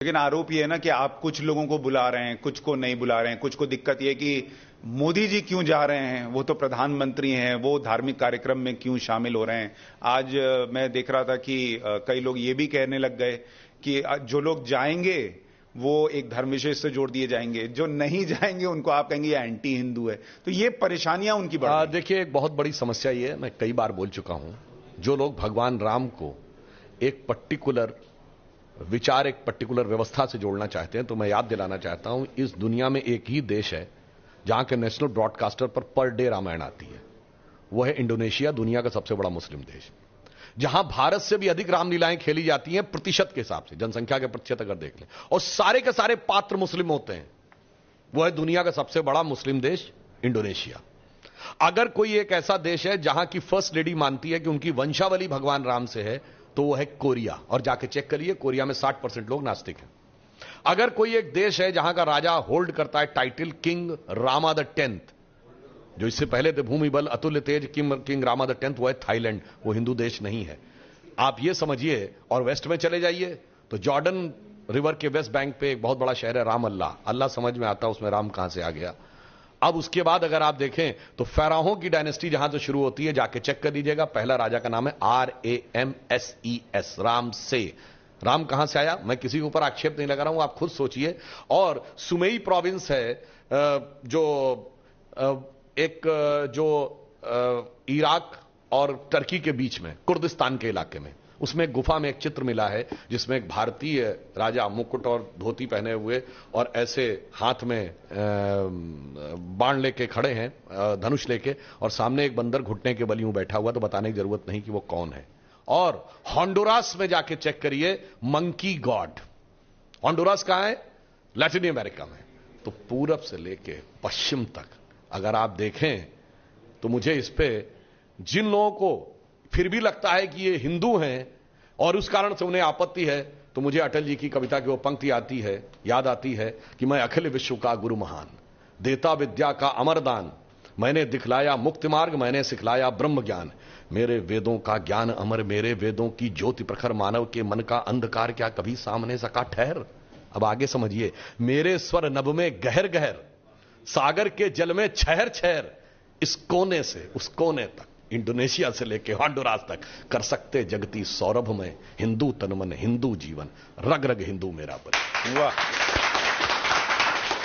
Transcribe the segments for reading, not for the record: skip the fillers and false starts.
लेकिन आरोप ये है ना कि आप कुछ लोगों को बुला रहे हैं, कुछ को नहीं बुला रहे हैं। कुछ को दिक्कत ये कि मोदी जी क्यों जा रहे हैं, वो तो प्रधानमंत्री हैं, वो धार्मिक कार्यक्रम में क्यों शामिल हो रहे हैं। आज मैं देख रहा था कि कई लोग ये भी कहने लग गए कि जो लोग जाएंगे वो एक धर्म विशेष से जोड़ दिए जाएंगे, जो नहीं जाएंगे उनको आप कहेंगे ये एंटी हिंदू है। तो ये परेशानियां उनकी बढ़ रही हैं। देखिए, एक बहुत बड़ी समस्या ये है, मैं कई बार बोल चुका हूं, जो लोग भगवान राम को एक पर्टिकुलर विचार, एक पर्टिकुलर व्यवस्था से जोड़ना चाहते हैं, तो मैं याद दिलाना चाहता हूं, इस दुनिया में एक ही देश है जहां के नेशनल ब्रॉडकास्टर पर डे रामायण आती है। वो है इंडोनेशिया, दुनिया का सबसे बड़ा मुस्लिम देश, जहां भारत से भी अधिक रामलीलाएं खेली जाती हैं प्रतिशत के हिसाब से, जनसंख्या के प्रतिशत अगर देख लें, और सारे के सारे पात्र मुस्लिम होते हैं। वो है दुनिया का सबसे बड़ा मुस्लिम देश इंडोनेशिया। अगर कोई एक ऐसा देश है जहां की फर्स्ट लेडी मानती है कि उनकी वंशावली भगवान राम से है, तो वो है कोरिया। और जाके चेक करिए, कोरिया में 60% लोग नास्तिक हैं। अगर कोई एक देश है जहां का राजा होल्ड करता है title king Rama the 10th, जो इससे पहले थे भूमि बल अतुल्य तेज किंग रामा द 10th, वो है थाईलैंड। वो हिंदू देश नहीं है, आप ये समझिए। और वेस्ट में चले जाइए तो जॉर्डन रिवर के वेस्ट बैंक पे एक बहुत बड़ा शहर है राम अल्लाह। अल्लाह समझ में आता, उसमें राम कहां से आ गया। अब उसके बाद अगर आप देखें तो फेराहों की डायनेस्टी जहां से शुरू होती है, जाके चेक कर लीजिएगा, पहला राजा का नाम है RAMSES, राम से। राम कहां से आया, मैं किसी के ऊपर आक्षेप नहीं लगा रहा हूं, आप खुद सोचिए। और सुमेई प्रोविंस है, जो इराक और टर्की के बीच में, कुर्दिस्तान के इलाके में, उसमें एक गुफा में एक चित्र मिला है जिसमें एक भारतीय राजा मुकुट और धोती पहने हुए और ऐसे हाथ में बाण लेके खड़े हैं, धनुष लेके, और सामने एक बंदर घुटने के बल यूं बैठा हुआ। तो बताने की जरूरत नहीं कि वो कौन है। और होंडुरास में जाके चेक करिए, मंकी गॉड। होंडुरास कहां है, लैटिन अमेरिका में। तो पूरब से लेके पश्चिम तक अगर आप देखें तो मुझे इस पे जिन लोगों को फिर भी लगता है कि ये हिंदू हैं और उस कारण से उन्हें आपत्ति है, तो मुझे अटल जी की कविता की वो पंक्ति याद आती है कि मैं अखिल विश्व का गुरु महान, देता विद्या का अमरदान, मैंने दिखलाया मुक्ति मार्ग, मैंने सिखलाया ब्रह्म ज्ञान, मेरे वेदों का ज्ञान अमर, मेरे वेदों की ज्योति प्रखर, मानव के मन का अंधकार क्या कभी सामने सका ठहर। अब आगे समझिए, मेरे स्वर नभ में गहर गहर, सागर के जल में छहर छहर, इस कोने से उस कोने तक, इंडोनेशिया से लेके होंडुरास तक, कर सकते जगती सौरभ में, हिंदू तन मन हिंदू जीवन, रग रग हिंदू मेरा बन। वाह।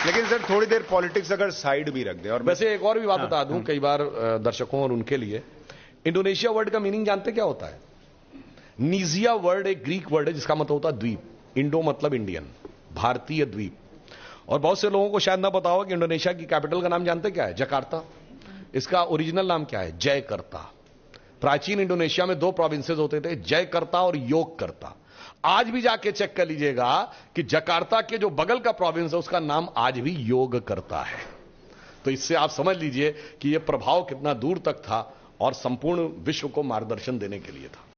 लेकिन सर थोड़ी देर पॉलिटिक्स अगर साइड भी रख दे, और वैसे एक और भी बात बता दूं कई बार दर्शकों और उनके लिए, इंडोनेशिया वर्ड का मीनिंग जानते क्या होता है? नीजिया वर्ड एक ग्रीक वर्ड है जिसका मतलब होता है द्वीप। इंडो मतलब इंडियन, भारतीय द्वीप। और बहुत से लोगों को शायद ना पता हो कि इंडोनेशिया की कैपिटल का नाम जानते क्या है? जकार्ता। इसका ओरिजिनल नाम क्या है? जयकर्ता। प्राचीन इंडोनेशिया में 2 प्रोविंसेस होते थे, जयकर्ता और योगकर्ता। आज भी जाके चेक कर लीजिएगा कि जकार्ता के जो बगल का प्रोविंस है उसका नाम आज भी योगकर्ता है। तो इससे आप समझ लीजिए कि यह प्रभाव कितना दूर तक था और संपूर्ण विश्व को मार्गदर्शन देने के लिए था।